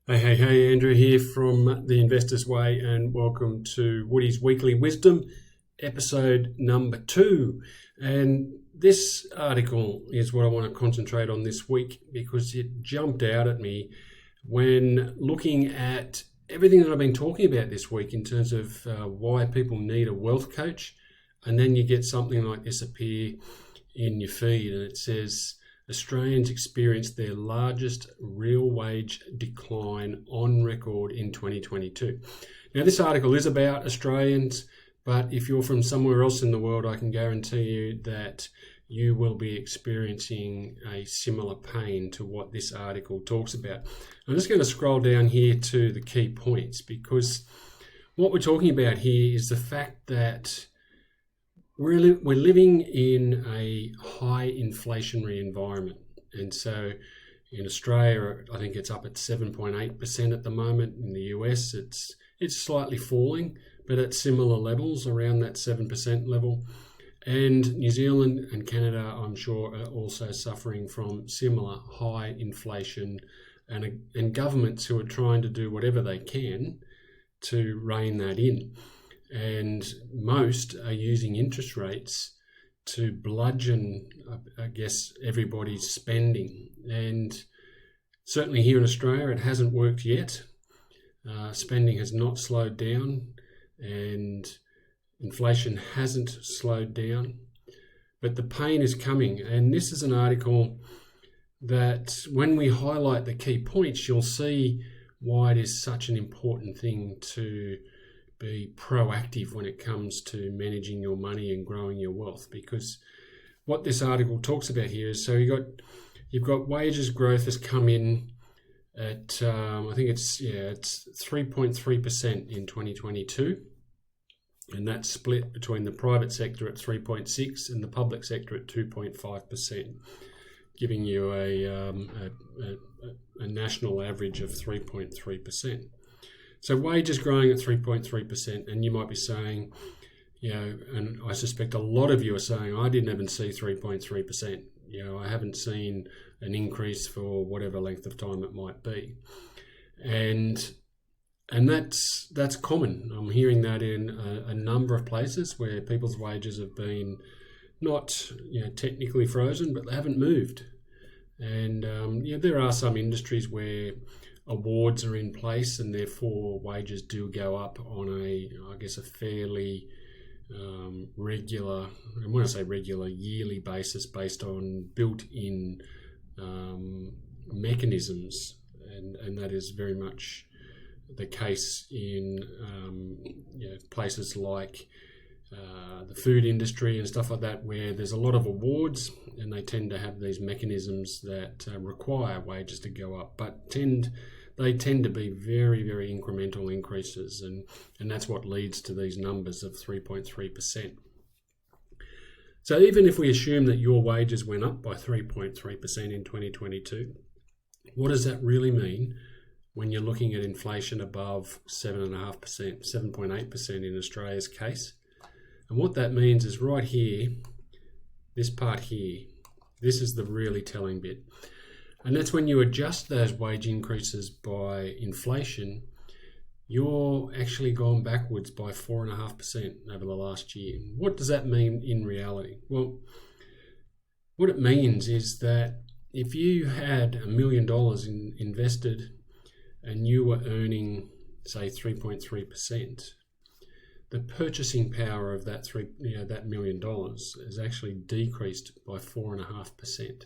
Hey, Andrew here from The Investor's Way, and welcome to Woody's Weekly Wisdom, episode number 2. And this article is what I want to concentrate on this week because it jumped out at me when looking at everything that I've been talking about this week in terms of why people need a wealth coach. And then you get something like this appear in your feed, and it says, Australians experienced their largest real wage decline on record in 2022. Now, this article is about Australians, but if you're from somewhere else in the world, I can guarantee you that you will be experiencing a similar pain to what this article talks about. I'm just going to scroll down here to the key points, because what we're talking about here is the fact that we're living in a high inflationary environment. And so in Australia, I think it's up at 7.8% at the moment. In the US, it's slightly falling, but at similar levels, around that 7% level. And New Zealand and Canada, I'm sure, are also suffering from similar high inflation and governments who are trying to do whatever they can to rein that in. And most are using interest rates to bludgeon, I guess, everybody's spending. And certainly here in Australia, it hasn't worked yet. Spending has not slowed down, and inflation hasn't slowed down. But the pain is coming. And this is an article that when we highlight the key points, you'll see why it is such an important thing to be proactive when it comes to managing your money and growing your wealth. Because what this article talks about here is, so you've got wages growth has come in at I think it's 3.3% in 2022, and that's split between the private sector at 3.6 and the public sector at 2.5%, giving you a national average of 3.3%. So wages growing at 3.3%, and you might be saying, and I suspect a lot of you are saying, I didn't even see 3.3%. I haven't seen an increase for whatever length of time it might be. And that's common. I'm hearing that in a number of places where people's wages have been not technically frozen, but they haven't moved. And there are some industries where awards are in place, and therefore wages do go up on a fairly regular, and when I say regular, yearly basis based on built-in mechanisms, and that is very much the case in places like the food industry and stuff like that, where there's a lot of awards, and they tend to have these mechanisms that require wages to go up, but they tend to be very, very incremental increases, and that's what leads to these numbers of 3.3%. So even if we assume that your wages went up by 3.3% in 2022, what does that really mean when you're looking at inflation above 7.5%, 7.8% in Australia's case? And what that means is right here, this part here, this is the really telling bit. And that's when you adjust those wage increases by inflation, you're actually gone backwards by 4.5% over the last year. What does that mean in reality? Well, what it means is that if you had $1 million invested and you were earning, say, 3.3%, the purchasing power of that $1 million is actually decreased by 4.5%.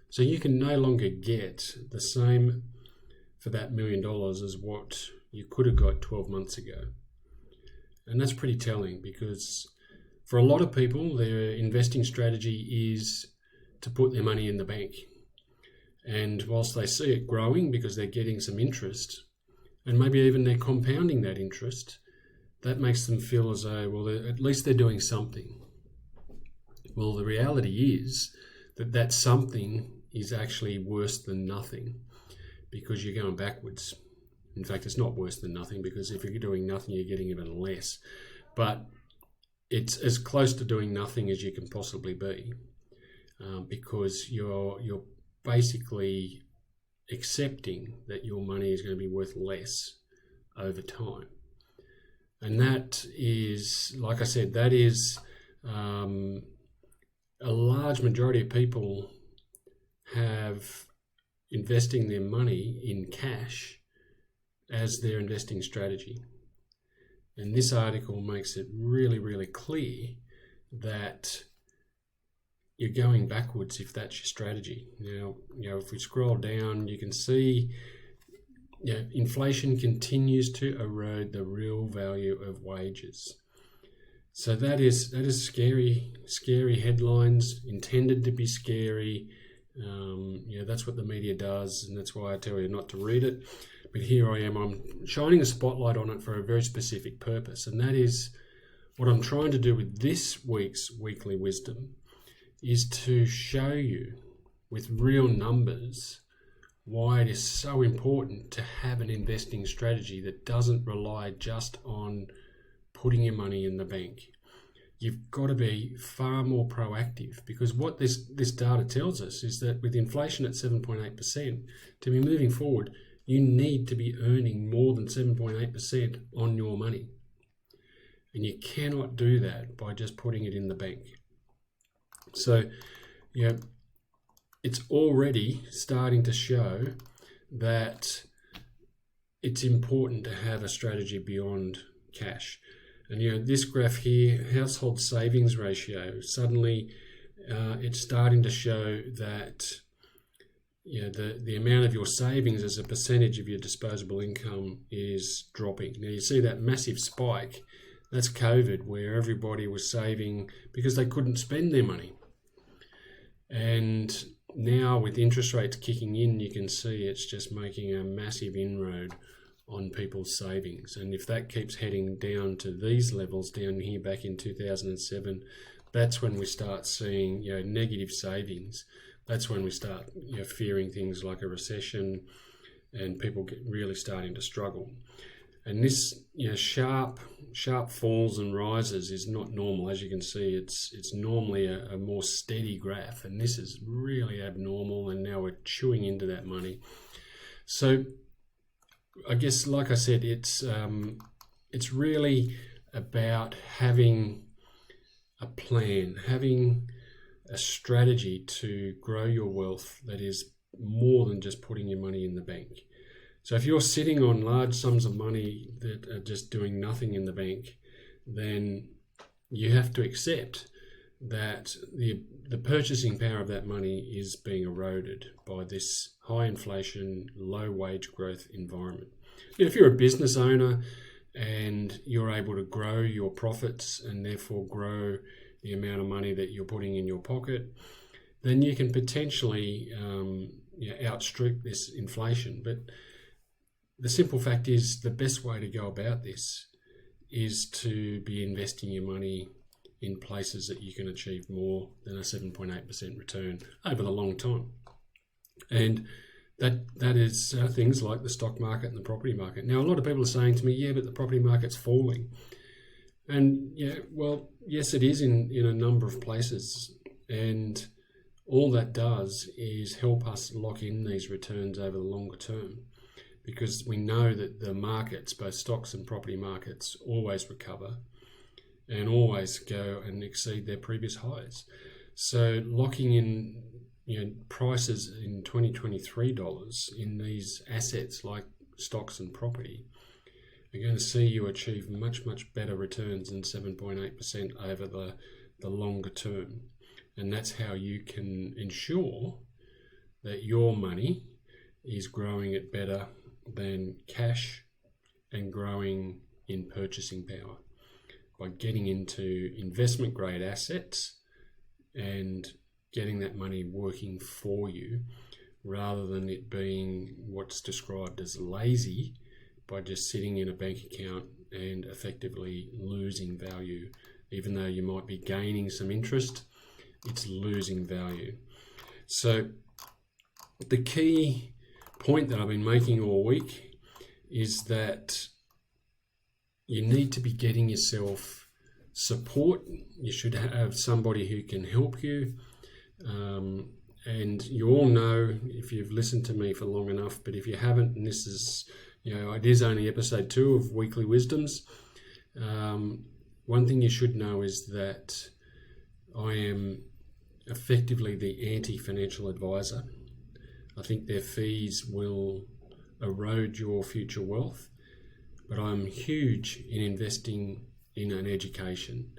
So you can no longer get the same for that $1 million as what you could have got 12 months ago. And that's pretty telling, because for a lot of people, their investing strategy is to put their money in the bank. And whilst they see it growing because they're getting some interest, and maybe even they're compounding that interest, that makes them feel as though, well, at least they're doing something. Well, the reality is that something is actually worse than nothing, because you're going backwards. In fact, it's not worse than nothing, because if you're doing nothing, you're getting even less. But it's as close to doing nothing as you can possibly be, because you're basically accepting that your money is going to be worth less over time. And that is, like I said, that is a large majority of people have investing their money in cash as their investing strategy. And this article makes it really, really clear that you're going backwards if that's your strategy. Now, if we scroll down, you can see inflation continues to erode the real value of wages. So that is scary headlines, intended to be scary. That's what the media does, and that's why I tell you not to read it. But here I am, I'm shining a spotlight on it for a very specific purpose, and that is what I'm trying to do with this week's Weekly Wisdom is to show you with real numbers why it is so important to have an investing strategy that doesn't rely just on putting your money in the bank. You've got to be far more proactive, because what this data tells us is that with inflation at 7.8%, to be moving forward, you need to be earning more than 7.8% on your money. And you cannot do that by just putting it in the bank. So, it's already starting to show that it's important to have a strategy beyond cash. And this graph here, household savings ratio, suddenly it's starting to show that the amount of your savings as a percentage of your disposable income is dropping. Now you see that massive spike. That's COVID, where everybody was saving because they couldn't spend their money. And now with interest rates kicking in, you can see it's just making a massive inroad on people's savings. And if that keeps heading down to these levels down here back in 2007, that's when we start seeing negative savings. That's when we start fearing things like a recession and people get really starting to struggle. And this sharp falls and rises is not normal. As you can see, it's normally a more steady graph, and this is really abnormal, and now we're chewing into that money. So I guess, like I said, it's really about having a plan, having a strategy to grow your wealth that is more than just putting your money in the bank. So if you're sitting on large sums of money that are just doing nothing in the bank, then you have to accept that the purchasing power of that money is being eroded by this high inflation, low wage growth environment. If you're a business owner and you're able to grow your profits and therefore grow the amount of money that you're putting in your pocket, then you can potentially outstrip this inflation. But the simple fact is, the best way to go about this is to be investing your money in places that you can achieve more than a 7.8% return over the long time. And that is things like the stock market and the property market. Now, a lot of people are saying to me, but the property market's falling. And yes, it is in a number of places. And all that does is help us lock in these returns over the longer term, because we know that the markets, both stocks and property markets, always recover and always go and exceed their previous highs. So locking in prices in 2023 dollars in these assets like stocks and property are going to see you achieve much, much better returns than 7.8% over the longer term. And that's how you can ensure that your money is growing at better than cash and growing in purchasing power by getting into investment grade assets and getting that money working for you, rather than it being what's described as lazy by just sitting in a bank account and effectively losing value. Even though you might be gaining some interest, it's losing value. So the key point that I've been making all week is that you need to be getting yourself support. You should have somebody who can help you, And you all know, if you've listened to me for long enough, but if you haven't, and this is, it is only episode 2 of Weekly Wisdoms, one thing you should know is that I am effectively the anti-financial advisor. I think their fees will erode your future wealth, but I'm huge in investing in an education.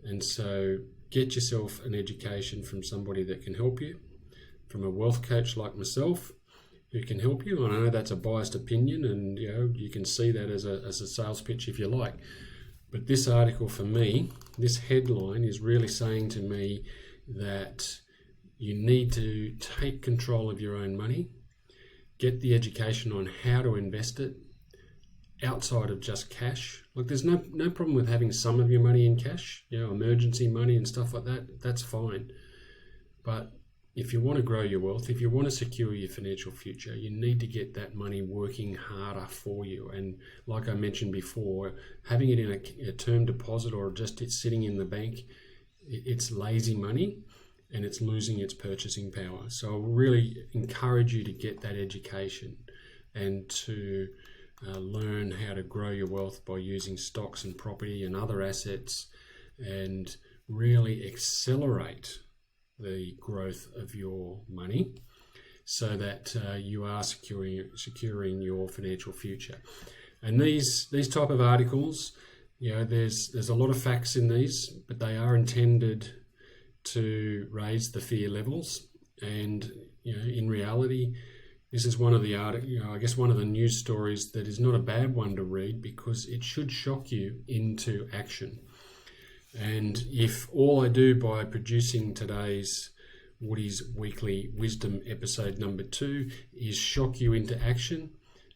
And so get yourself an education from somebody that can help you, from a wealth coach like myself who can help you. And I know that's a biased opinion, and you can see that as a sales pitch if you like. But this article for me, this headline is really saying to me that you need to take control of your own money, get the education on how to invest it outside of just cash. Like, there's no problem with having some of your money in cash, emergency money and stuff like that. That's fine. But if you want to grow your wealth, if you want to secure your financial future, you need to get that money working harder for you. And like I mentioned before, having it in a term deposit or just it's sitting in the bank, it's lazy money and it's losing its purchasing power. So I really encourage you to get that education and to learn how to grow your wealth by using stocks and property and other assets, and really accelerate the growth of your money so that you are securing your financial future. And these type of articles, there's a lot of facts in these, but they are intended to raise the fear levels. And in reality, this is one of the one of the news stories that is not a bad one to read, because it should shock you into action. And if all I do by producing today's Woody's Weekly Wisdom episode number 2 is shock you into action,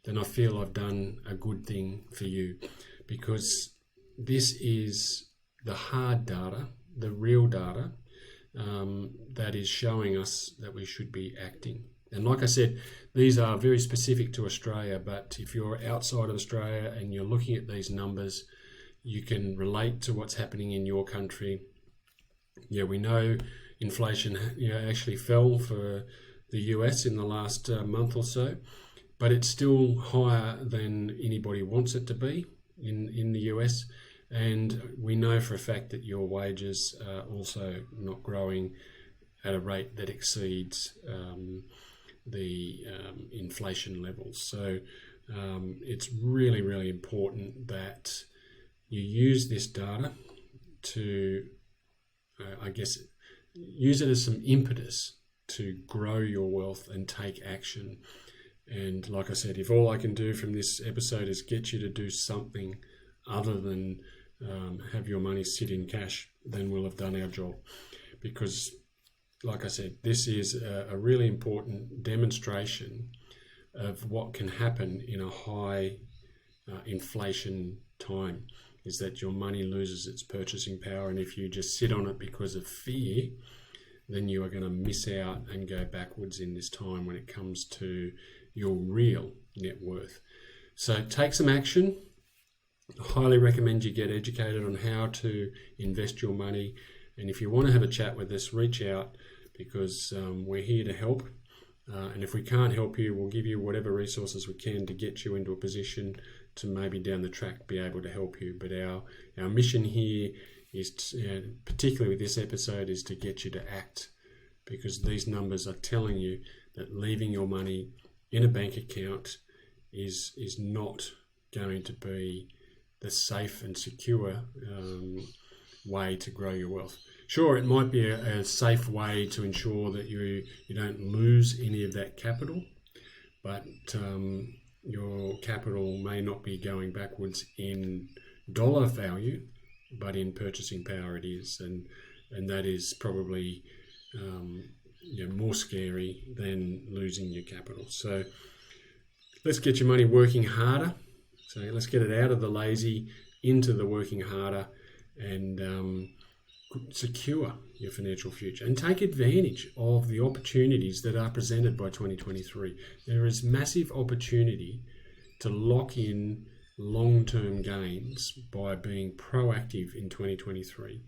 then I feel I've done a good thing for you, because this is the hard data, the real data, that is showing us that we should be acting. And like I said, these are very specific to Australia, but if you're outside of Australia and you're looking at these numbers, you can relate to what's happening in your country. We know inflation actually fell for the US in the last month or so, but it's still higher than anybody wants it to be in the US. And we know for a fact that your wages are also not growing at a rate that exceeds the inflation levels. So it's really, really important that you use this data to, use it as some impetus to grow your wealth and take action. And like I said, if all I can do from this episode is get you to do something other than have your money sit in cash, then we'll have done our job. Because, like I said, this is a really important demonstration of what can happen in a high inflation time, is that your money loses its purchasing power. And if you just sit on it because of fear, then you are going to miss out and go backwards in this time when it comes to your real net worth. So take some action. I highly recommend you get educated on how to invest your money. And if you want to have a chat with us, reach out, because we're here to help. And if we can't help you, we'll give you whatever resources we can to get you into a position to maybe down the track be able to help you. But our mission here is, particularly with this episode, is to get you to act, because these numbers are telling you that leaving your money in a bank account is not going to be the safe and secure way to grow your wealth. Sure, it might be a safe way to ensure that you don't lose any of that capital, but your capital may not be going backwards in dollar value, but in purchasing power it is, and that is probably more scary than losing your capital. So let's get your money working harder. So let's get it out of the lazy into the working harder, and secure your financial future and take advantage of the opportunities that are presented by 2023. There is massive opportunity to lock in long-term gains by being proactive in 2023.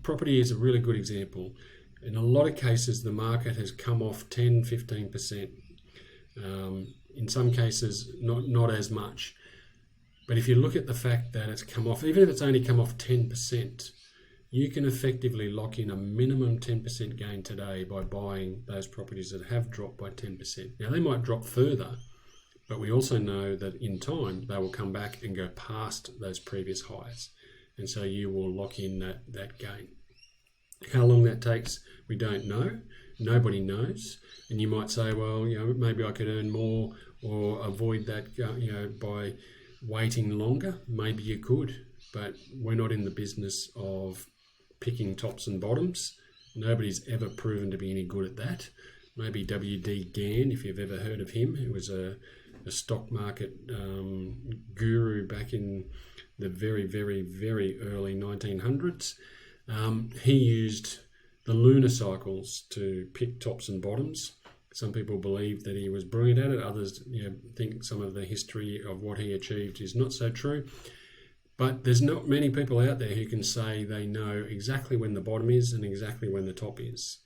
Property is a really good example. In a lot of cases, the market has come off 10, 15%. In some cases, not as much. But if you look at the fact that it's come off, even if it's only come off 10%, you can effectively lock in a minimum 10% gain today by buying those properties that have dropped by 10%. Now, they might drop further, but we also know that in time, they will come back and go past those previous highs. And so you will lock in that gain. How long that takes, we don't know. Nobody knows. And you might say, well, maybe I could earn more or avoid that, by waiting longer. Maybe you could, but we're not in the business of picking tops and bottoms. Nobody's ever proven to be any good at that. Maybe W.D. Gann, if you've ever heard of him, who was a stock market guru back in the very, very, very early 1900s. He used the lunar cycles to pick tops and bottoms. Some people believe that he was brilliant at it. Others think some of the history of what he achieved is not so true. But there's not many people out there who can say they know exactly when the bottom is and exactly when the top is.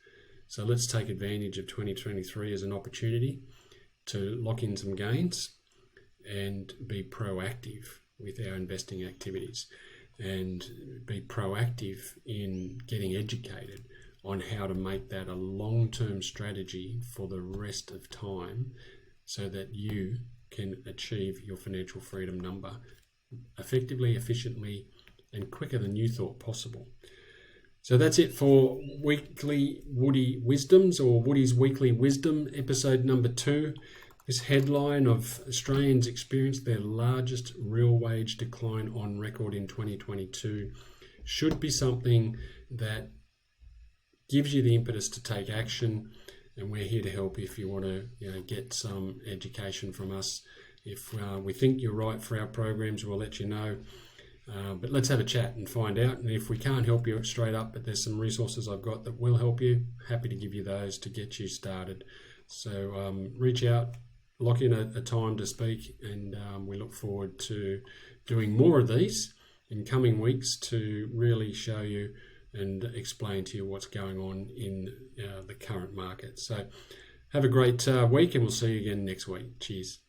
So let's take advantage of 2023 as an opportunity to lock in some gains and be proactive with our investing activities and be proactive in getting educated on how to make that a long-term strategy for the rest of time so that you can achieve your financial freedom number effectively, efficiently, and quicker than you thought possible. So that's it for Weekly Woody Wisdoms, or Woody's Weekly Wisdom, episode number 2. This headline of Australians experienced their largest real wage decline on record in 2022 should be something that gives you the impetus to take action, and we're here to help if you want to get some education from us. If we think you're right for our programs, we'll let you know. But let's have a chat and find out. And if we can't help you straight up, but there's some resources I've got that will help you, happy to give you those to get you started. So reach out, lock in a time to speak, and we look forward to doing more of these in coming weeks to really show you and explain to you what's going on in the current market. So have a great week, and we'll see you again next week. Cheers.